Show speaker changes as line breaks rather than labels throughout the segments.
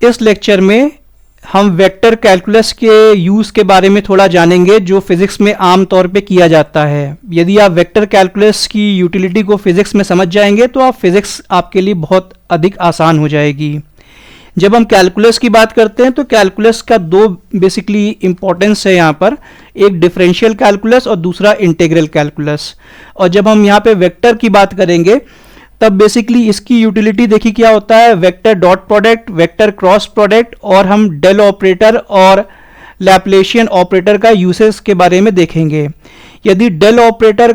इस लेक्चर में हम वेक्टर कैलकुलस के यूज़ के बारे में थोड़ा जानेंगे जो फिज़िक्स में आम तौर पे किया जाता है। यदि आप वेक्टर कैलकुलस की यूटिलिटी को फिज़िक्स में समझ जाएंगे तो आप फिज़िक्स आपके लिए बहुत अधिक आसान हो जाएगी। जब हम कैलकुलस की बात करते हैं तो कैलकुलस का दो बेसिकली इंपॉर्टेंस है यहाँ पर, एक डिफरेंशियल कैलकुलस और दूसरा इंटीग्रल कैलकुलस। और जब हम यहाँ पे वेक्टर की बात करेंगे तब बेसिकली इसकी यूटिलिटी देखिए क्या होता है, vector dot product, vector cross product, और हम डेल ऑपरेटर और लैप्लेशियन ऑपरेटर का यूसेस के बारे में देखेंगे। यदि डेल ऑपरेटर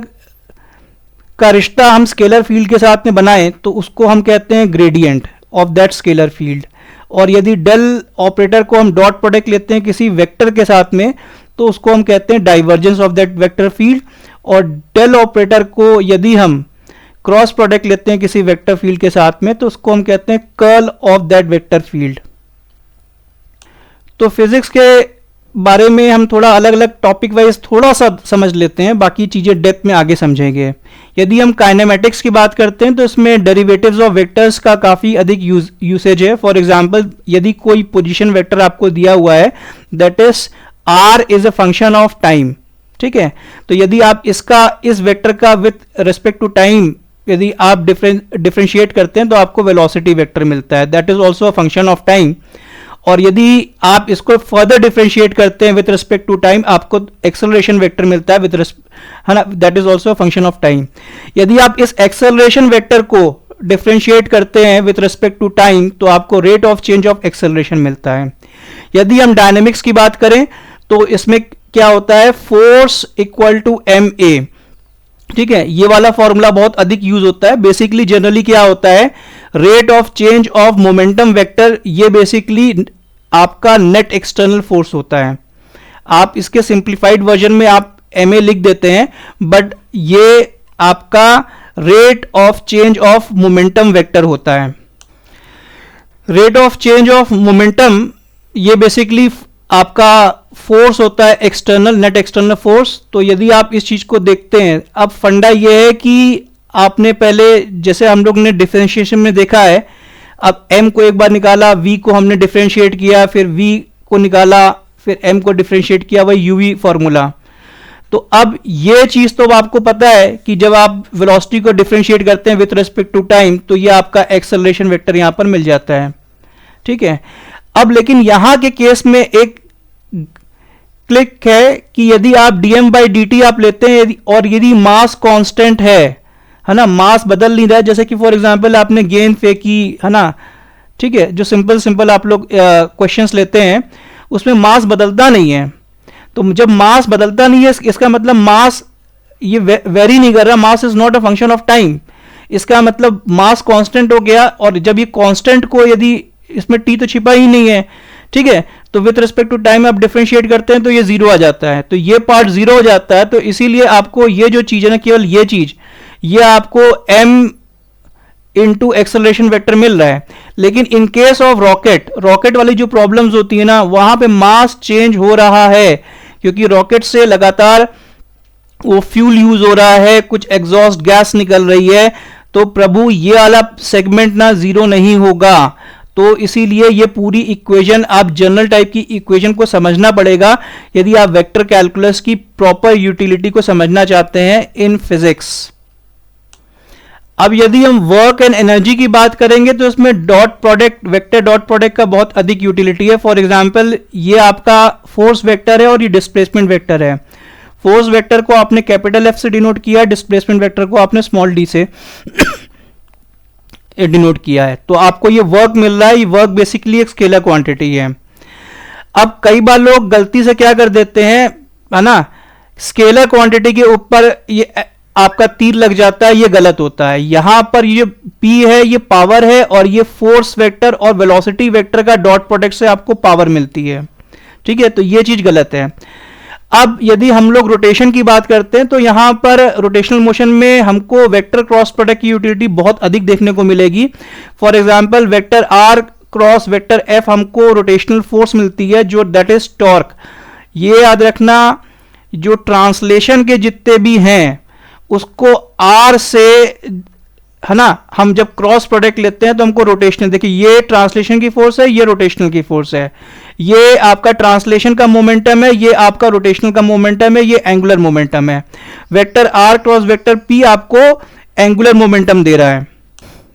का रिश्ता हम स्केलर फील्ड के साथ में बनाएं तो उसको हम कहते हैं gradient of that scalar field, और यदि डेल ऑपरेटर को हम डॉट प्रोडक्ट लेते हैं किसी वेक्टर के साथ में तो उसको हम कहते हैं divergence of that vector field, और डेल ऑपरेटर को यदि हम क्रॉस प्रोडक्ट लेते हैं किसी वेक्टर फील्ड के साथ में तो उसको हम कहते हैं curl of that vector field. तो फिजिक्स के बारे में हम थोड़ा अलग अलग टॉपिक वाइज थोड़ा सा समझ लेते हैं, बाकी चीज़ें डेप्थ में आगे समझेंगे। यदि हम काइनेमेटिक्स की बात करते हैं तो इसमें डेरिवेटिव्स ऑफ वेक्टर्स का काफ़ी अधिक यूसेज है। फॉर एग्जांपल यदि कोई पोजीशन वेक्टर आपको दिया हुआ है that is R is a function of time, ठीक है, तो यदि आप इस वेक्टर का विथ रिस्पेक्ट टू टाइम यदि आप डिफरेंशिएट करते हैं तो आपको वेलोसिटी वेक्टर मिलता है, that is also a function of time. और यदि आप इसको फर्दर डिफरेंशिएट करते हैं विथ रिस्पेक्ट टू टाइम आपको एक्सेलरेशन वेक्टर मिलता है है ना, that is also a function of time. यदि आप इस एक्सेलरेशन वेक्टर को डिफरेंशिएट करते हैं विथ रिस्पेक्ट टू टाइम तो आपको rate of change of acceleration मिलता है। यदि हम डायनेमिक्स की बात करें तो इसमें क्या होता है, force equal to M A, ठीक है, ये वाला फॉर्मूला बहुत अधिक यूज होता है। बेसिकली जनरली क्या होता है, rate of change of momentum vector, ये बेसिकली आपका नेट एक्सटर्नल फोर्स होता है। आप इसके सिंप्लीफाइड वर्जन में आप एम ए लिख देते हैं, बट ये आपका rate of change of momentum vector होता है। Rate of change of momentum ये बेसिकली आपका फोर्स होता है एक्सटर्नल, नेट एक्सटर्नल फोर्स। तो यदि आप इस चीज को देखते हैं, अब फंडा ये है कि आपने पहले जैसे हम लोग ने डिफरेंशिएशन में देखा है, अब m को एक बार निकाला, v को हमने डिफरेंशिएट किया, फिर v को निकाला, फिर m को डिफरेंशिएट किया, वही uv फॉर्मूला। तो अब ये चीज तो आपको पता है कि जब आप वेलोसिटी को डिफरेंशिएट करते हैं विथ रिस्पेक्ट टू टाइम तो ये आपका एक्सेलरेशन वेक्टर यहां पर मिल जाता है, ठीक है। अब लेकिन यहां के केस में एक क्लिक है कि यदि आप dm बाई dt आप लेते हैं और यदि मास कांस्टेंट है ना, मास बदल नहीं रहा है, जैसे कि फॉर एग्जांपल आपने गेंद फेंकी है ना, ठीक है, जो सिंपल आप लोग क्वेश्चंस लेते हैं उसमें मास बदलता नहीं है। तो जब मास बदलता नहीं है इसका मतलब मास ये वेरी नहीं कर रहा, mass is not a function of time, इसका मतलब मास कांस्टेंट हो गया। और जब ये कांस्टेंट को यदि इसमें टी तो छिपा ही नहीं है, ठीक है, तो विथ रिस्पेक्ट टू टाइम आप डिफरेंशिएट करते हैं तो ये जीरो आ जाता है, तो ये पार्ट जीरो हो जाता है। तो इसीलिए आपको ये जो चीज है ना, केवल ये चीज, ये आपको m इंटू एक्सेलरेशन वेक्टर मिल रहा है। लेकिन इन केस ऑफ रॉकेट वाली जो प्रॉब्लम्स होती है ना, वहां पे मास चेंज हो रहा है क्योंकि रॉकेट से लगातार वो फ्यूल यूज हो रहा है, कुछ एग्जॉस्ट गैस निकल रही है, तो प्रभु ये वाला सेगमेंट ना जीरो नहीं होगा। तो इसीलिए ये पूरी इक्वेशन आप जनरल टाइप की इक्वेशन को समझना पड़ेगा यदि आप वेक्टर कैलकुलस की प्रॉपर यूटिलिटी को समझना चाहते हैं इन फिजिक्स। अब यदि हम वर्क एंड एनर्जी की बात करेंगे तो इसमें dot product, vector dot product का बहुत अधिक यूटिलिटी है। फॉर एग्जांपल ये आपका फोर्स वेक्टर है और ये डिस्प्लेसमेंट वेक्टर है। फोर्स वेक्टर को आपने कैपिटल एफ से डिनोट किया, डिस्प्लेसमेंट वेक्टर को आपने स्मॉल डी से डिनोट किया है। तो आपको ये वर्क मिल रहा है, ये वर्क बेसिकली एक स्केलर क्वांटिटी है। अब कई बार लोग गलती से क्या कर देते हैं, है ना, स्केलर क्वांटिटी के ऊपर ये आपका तीर लग जाता है, ये गलत होता है। यहां पर ये P है, ये पावर है, और ये फोर्स वेक्टर और वेलोसिटी वेक्टर का डॉट प्रोडक्ट से आपको पावर मिलती है, ठीक है, तो ये चीज गलत है। अब यदि हम लोग रोटेशन की बात करते हैं तो यहां पर रोटेशनल मोशन में हमको वेक्टर क्रॉस प्रोडक्ट की यूटिलिटी बहुत अधिक देखने को मिलेगी। For example vector r cross vector f हमको रोटेशनल फोर्स मिलती है जो दैट इज टॉर्क। ये याद रखना, जो ट्रांसलेशन के जितने भी हैं उसको r से है ना, हम जब क्रॉस प्रोडक्ट लेते हैं तो हमको रोटेशनल, देखिए ये ट्रांसलेशन की फोर्स है, ये रोटेशनल की फोर्स है, ये आपका ट्रांसलेशन का मोमेंटम है, ये आपका रोटेशनल का मोमेंटम है, ये एंगुलर मोमेंटम है। Vector R cross vector P आपको एंगुलर मोमेंटम दे रहा है।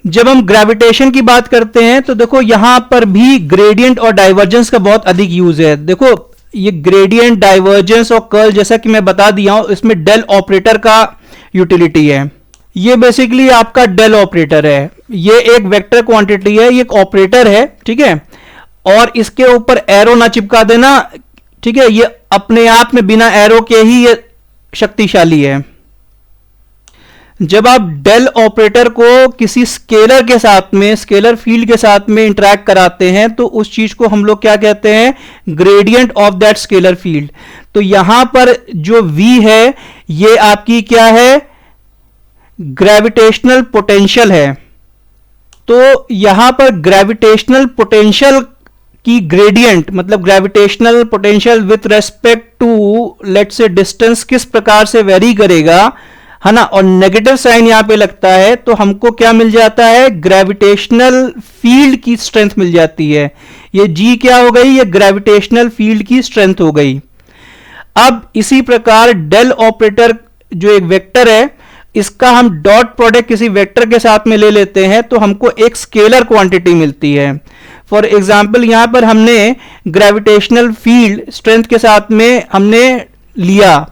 जब हम ग्रेविटेशन की बात करते हैं तो देखो यहां पर भी ग्रेडियंट और डाइवर्जेंस का बहुत अधिक यूज है। देखो ये ग्रेडियंट, डाइवर्जेंस और कर्ल जैसा कि मैं बता दिया हूं, इसमें डेल ऑपरेटर का यूटिलिटी है। ये बेसिकली आपका डेल ऑपरेटर है, ये एक वेक्टर क्वांटिटी है, ये एक ऑपरेटर है, ठीक है, और इसके ऊपर एरो ना चिपका देना, ठीक है, ये अपने आप में बिना एरो के ही ये शक्तिशाली है। जब आप डेल ऑपरेटर को किसी स्केलर के साथ में, स्केलर फील्ड के साथ में इंटरैक्ट कराते हैं तो उस चीज को हम लोग क्या कहते हैं, gradient of that scalar field. तो यहां पर जो V है ये आपकी क्या है, ग्रेविटेशनल पोटेंशियल है। तो यहां पर ग्रेविटेशनल पोटेंशियल की ग्रेडियंट, मतलब gravitational potential with respect to let's say distance किस प्रकार से वेरी करेगा, है ना, और नेगेटिव साइन यहां पे लगता है तो हमको क्या मिल जाता है, ग्रेविटेशनल फील्ड की स्ट्रेंथ मिल जाती है। ये G क्या हो गई, ये ग्रेविटेशनल फील्ड की स्ट्रेंथ हो गई। अब इसी प्रकार डेल ऑपरेटर जो एक वेक्टर है, इसका हम डॉट प्रोडक्ट किसी वेक्टर के साथ में ले लेते हैं तो हमको एक स्केलर क्वांटिटी मिलती है। फॉर एग्जाम्पल यहां पर हमने ग्रेविटेशनल फील्ड स्ट्रेंथ के साथ में हमने लिया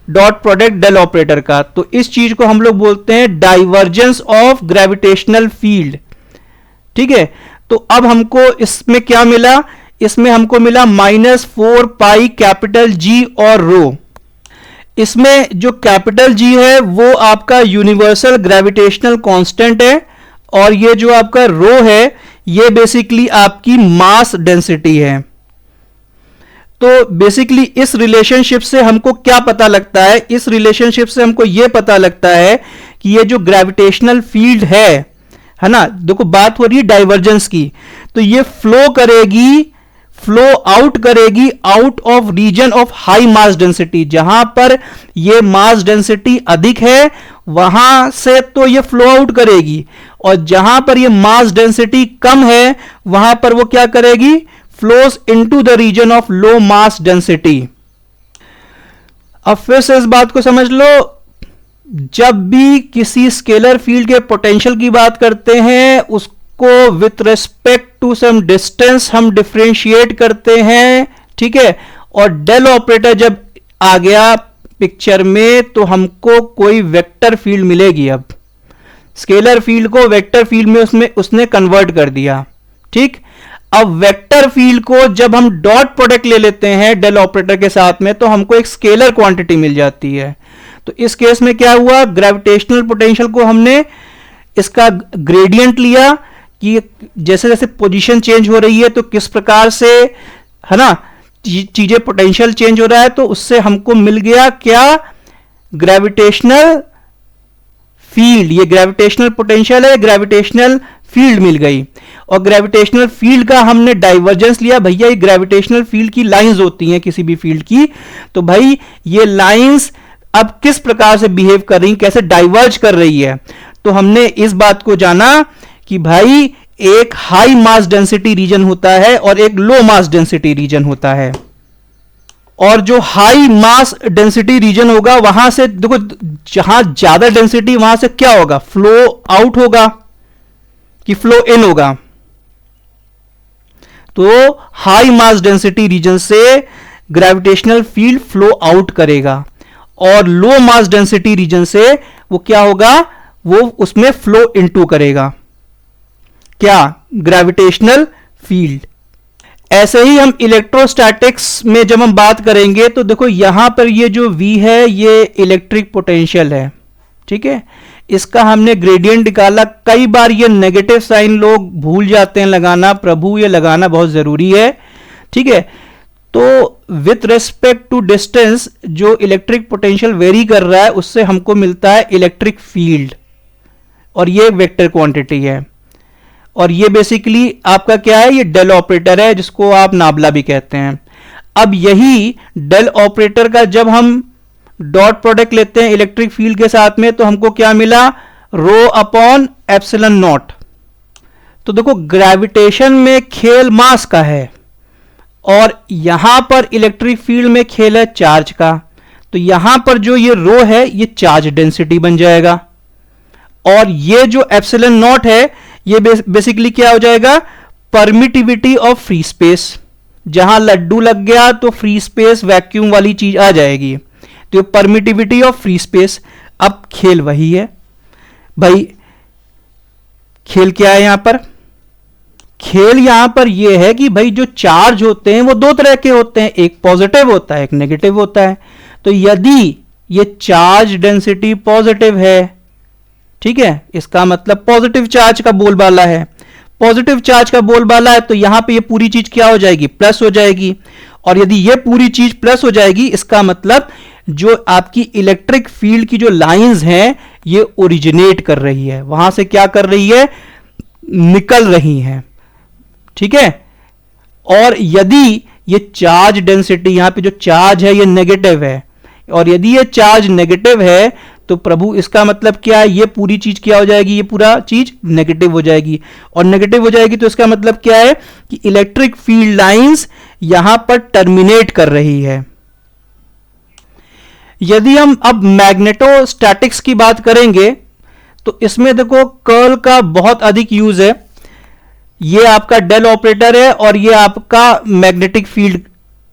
डॉट प्रोडक्ट डेल ऑपरेटर का, तो इस चीज को हम लोग बोलते हैं डाइवर्जेंस ऑफ ग्रेविटेशनल फील्ड, ठीक है। तो अब हमको इसमें क्या मिला, इसमें हमको मिला -4 पाई कैपिटल G और रो। इसमें जो कैपिटल G है वो आपका यूनिवर्सल ग्रेविटेशनल कांस्टेंट है, और ये जो आपका रो है ये बेसिकली आपकी मास डेंसिटी है। तो बेसिकली इस रिलेशनशिप से हमको क्या पता लगता है, इस रिलेशनशिप से हमको यह पता लगता है कि ये जो ग्रेविटेशनल फील्ड है ना, देखो बात हो रही है डाइवर्जेंस की, तो ये फ्लो करेगी, फ्लो आउट करेगी out of region of high mass density. जहां पर ये मास डेंसिटी अधिक है वहां से तो ये फ्लो आउट करेगी, और जहां पर ये मास डेंसिटी कम है वहां पर वो क्या करेगी, flows into the region of low mass density। अब फिर से इस बात को समझ लो, जब भी किसी स्केलर फील्ड के पोटेंशियल की बात करते हैं उसको with respect to some distance हम डिफरेंशिएट करते हैं, ठीक है, और डेल ऑपरेटर जब आ गया पिक्चर में तो हमको कोई वेक्टर फील्ड मिलेगी। अब स्केलर फील्ड को वेक्टर फील्ड में उसने कन्वर्ट कर दिया, ठीक। अब वेक्टर फील्ड को जब हम डॉट प्रोडक्ट ले लेते हैं डेल ऑपरेटर के साथ में तो हमको एक स्केलर क्वांटिटी मिल जाती है। तो इस केस में क्या हुआ, ग्रेविटेशनल पोटेंशियल को हमने इसका ग्रेडियंट लिया कि जैसे जैसे पोजीशन चेंज हो रही है तो किस प्रकार से, है ना, चीजें पोटेंशियल चेंज हो रहा है, तो उससे हमको मिल गया क्या, ग्रेविटेशनल फील्ड। ये ग्रेविटेशनल पोटेंशियल है, ग्रेविटेशनल फील्ड मिल गई, और ग्रेविटेशनल फील्ड का हमने डाइवर्जेंस लिया। भैया ये ग्रेविटेशनल फील्ड की लाइंस होती हैं किसी भी फील्ड की, तो भाई ये लाइंस अब किस प्रकार से बिहेव कर रही, कैसे डाइवर्ज कर रही है, तो हमने इस बात को जाना कि भाई एक हाई मास डेंसिटी रीजन होता है और एक लो मास डेंसिटी रीजन होता है। और जो हाई मास डेंसिटी रीजन होगा वहां से देखो, जहां ज्यादा डेंसिटी वहां से क्या होगा, फ्लो आउट होगा कि फ्लो इन होगा। तो हाई मास डेंसिटी रीजन से ग्रेविटेशनल फील्ड फ्लो आउट करेगा, और लो मास डेंसिटी रीजन से वो क्या होगा, वो उसमें फ्लो इनटू करेगा, क्या, ग्रेविटेशनल फील्ड। ऐसे ही हम इलेक्ट्रोस्टैटिक्स में जब हम बात करेंगे तो देखो यहां पर ये जो V है ये इलेक्ट्रिक पोटेंशियल है, ठीक है, इसका हमने ग्रेडियंट निकाला। कई बार ये नेगेटिव साइन लोग भूल जाते हैं लगाना, प्रभु ये लगाना बहुत जरूरी है, ठीक है। तो विथ रेस्पेक्ट टू डिस्टेंस जो इलेक्ट्रिक पोटेंशियल वेरी कर रहा है उससे हमको मिलता है इलेक्ट्रिक फील्ड, और ये वेक्टर क्वांटिटी है, और ये बेसिकली आपका क्या है, ये डेल ऑपरेटर है जिसको आप नाबला भी कहते हैं। अब यही डेल ऑपरेटर का जब हम डॉट प्रोडक्ट लेते हैं इलेक्ट्रिक फील्ड के साथ में तो हमको क्या मिला, रो अपॉन एप्सिलॉन नॉट। तो देखो ग्रेविटेशन में खेल मास का है और यहां पर इलेक्ट्रिक फील्ड में खेल है चार्ज का, तो यहां पर जो ये रो है ये चार्ज डेंसिटी बन जाएगा और ये जो एप्सिलॉन नॉट है ये बेसिकली क्या हो जाएगा, परमिटिविटी ऑफ फ्री स्पेस। जहां लड्डू लग गया तो फ्री स्पेस वैक्यूम वाली चीज आ जाएगी, तो परमिटिविटी ऑफ फ्री स्पेस। अब खेल वही है भाई, खेल क्या है यहां पर, खेल यहां पर यह है कि भाई जो चार्ज होते हैं वो दो तरह के होते हैं, एक पॉजिटिव होता है एक नेगेटिव होता है। तो यदि ये चार्ज डेंसिटी पॉजिटिव है, ठीक है, इसका मतलब पॉजिटिव चार्ज का बोलबाला है, पॉजिटिव चार्ज का बोलबाला है तो यहां पे ये पूरी चीज क्या हो जाएगी, प्लस हो जाएगी। और यदि ये पूरी चीज प्लस हो जाएगी इसका मतलब जो आपकी इलेक्ट्रिक फील्ड की जो लाइंस हैं ये ओरिजिनेट कर रही है, वहां से क्या कर रही है, निकल रही हैं, ठीक है। और यदि ये चार्ज डेंसिटी यहां पे जो चार्ज है ये नेगेटिव है और यदि ये चार्ज नेगेटिव है तो प्रभु इसका मतलब क्या है, ये पूरी चीज क्या हो जाएगी, ये पूरा चीज नेगेटिव हो जाएगी और नेगेटिव हो जाएगी तो इसका मतलब क्या है कि इलेक्ट्रिक फील्ड लाइंस यहां पर टर्मिनेट कर रही है। यदि हम अब मैग्नेटोस्टैटिक्स की बात करेंगे तो इसमें देखो कर्ल का बहुत अधिक यूज है। ये आपका डेल ऑपरेटर है और ये आपका मैग्नेटिक फील्ड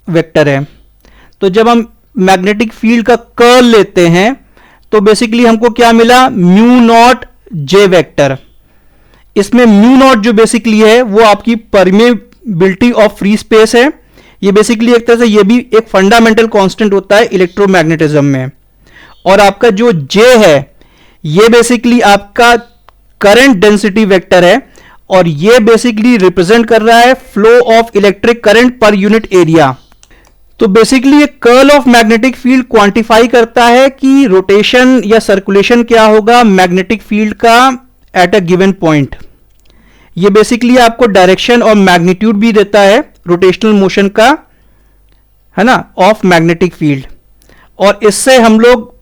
वेक्टर है। तो जब हम मैग्नेटिक फील्ड का कर्ल लेते हैं तो बेसिकली हमको क्या मिला, म्यू नॉट जे वेक्टर। इसमें म्यू नॉट जो बेसिकली है वो आपकी परमेबिलिटी ऑफ फ्री स्पेस है। ये बेसिकली एक तरह से ये भी एक फंडामेंटल कांस्टेंट होता है इलेक्ट्रोमैग्नेटिज्म में। और आपका जो जे है ये बेसिकली आपका करंट डेंसिटी वेक्टर है और ये बेसिकली रिप्रेजेंट कर रहा है flow of electric current per unit area. तो बेसिकली ये curl of magnetic field quantify करता है कि रोटेशन या सर्कुलेशन क्या होगा मैग्नेटिक फील्ड का एट अ गिवन पॉइंट। ये बेसिकली आपको डायरेक्शन और मैग्नीट्यूड भी देता है रोटेशनल मोशन का, है ना, ऑफ मैग्नेटिक फील्ड। और इससे हम लोग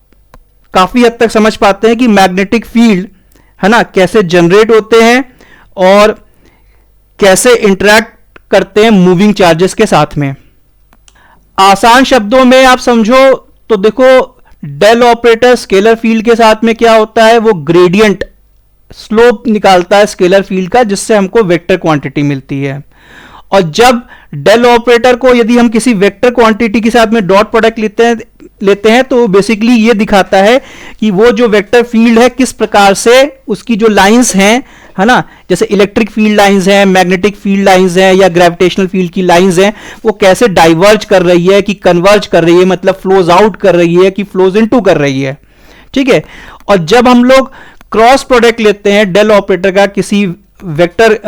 काफी हद तक समझ पाते हैं कि मैग्नेटिक फील्ड, है ना, कैसे जनरेट होते हैं और कैसे इंटरैक्ट करते हैं मूविंग चार्जेस के साथ में। आसान शब्दों में आप समझो तो देखो डेल ऑपरेटर स्केलर फील्ड के साथ में क्या होता है, वो ग्रेडियंट स्लोप निकालता है स्केलर फील्ड का, जिससे हमको वेक्टर क्वांटिटी मिलती है। और जब डेल ऑपरेटर को यदि हम किसी वेक्टर क्वांटिटी के साथ में डॉट प्रोडक्ट लेते हैं तो बेसिकली ये दिखाता है कि वो जो वेक्टर फील्ड है किस प्रकार से उसकी जो लाइंस हैं, है ना, जैसे इलेक्ट्रिक फील्ड लाइंस हैं, मैग्नेटिक फील्ड लाइंस हैं या ग्रेविटेशनल फील्ड की लाइंस हैं, वो कैसे डाइवर्ज कर रही है कि कन्वर्ज कर रही है, मतलब फ्लोज आउट कर रही है कि फ्लोज इनटू कर रही है, ठीक है। और जब हम लोग क्रॉस प्रोडक्ट लेते हैं डेल ऑपरेटर का किसी वेक्टर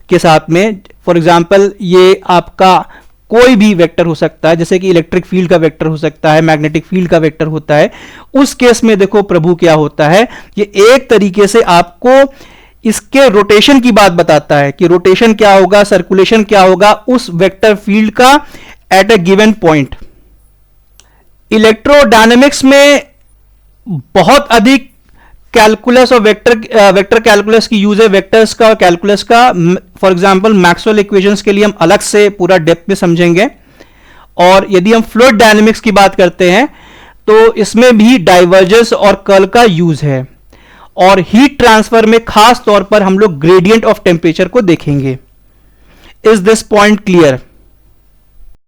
के साथ में, फॉर एग्जांपल ये आपका कोई भी वेक्टर हो सकता है, जैसे कि इलेक्ट्रिक फील्ड का वेक्टर हो सकता है, मैग्नेटिक फील्ड का वेक्टर होता है, उस केस में देखो प्रभु क्या होता है, ये एक तरीके से आपको इसके रोटेशन की बात बताता है कि रोटेशन क्या होगा, सर्कुलेशन क्या होगा उस वेक्टर फील्ड का at a given point. Electrodynamics में बहुत अधिक कैलकुलस और वेक्टर कैलकुलस की यूज है, वेक्टर्स का और कैलकुलस का। फॉर एग्जांपल मैक्सवेल इक्वेशंस के लिए हम अलग से पूरा डेप्थ में समझेंगे। और यदि हम फ्लूइड डायनेमिक्स की बात करते हैं तो इसमें भी डाइवर्जेंस और कर्ल का यूज है। और हीट ट्रांसफर में खास तौर पर हम लोग ग्रेडियंट ऑफ टेम्परेचर को देखेंगे। Is this point clear?